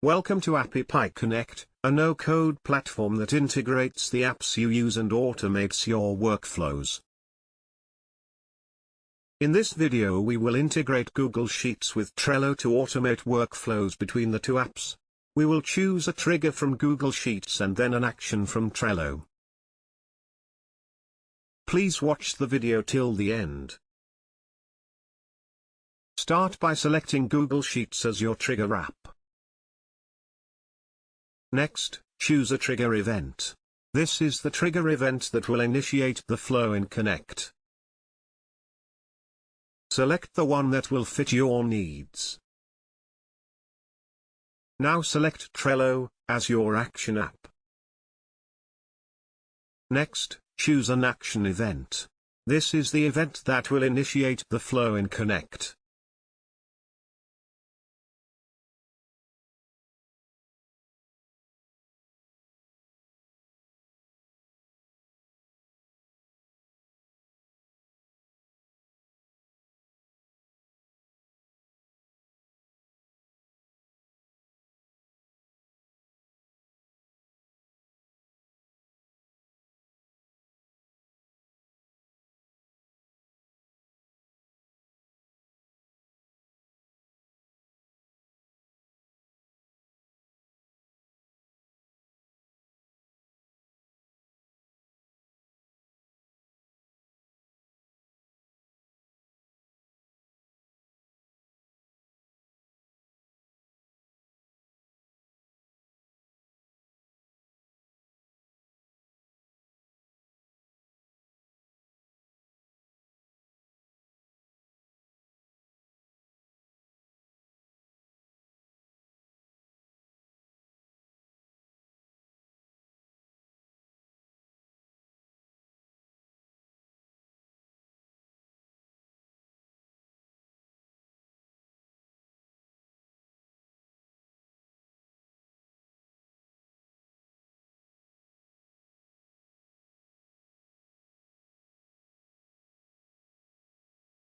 Welcome to AppyPie Connect, a no-code platform that integrates the apps you use and automates your workflows. In this video we will integrate Google Sheets with Trello to automate workflows between the two apps. We will choose a trigger from Google Sheets and then an action from Trello. Please watch the video till the end. Start by selecting Google Sheets as your trigger app. Next, choose a trigger event. This is the trigger event that will initiate the flow in Connect. Select the one that will fit your needs. Now select Trello as your action app. Next, choose an action event. This is the event that will initiate the flow in Connect.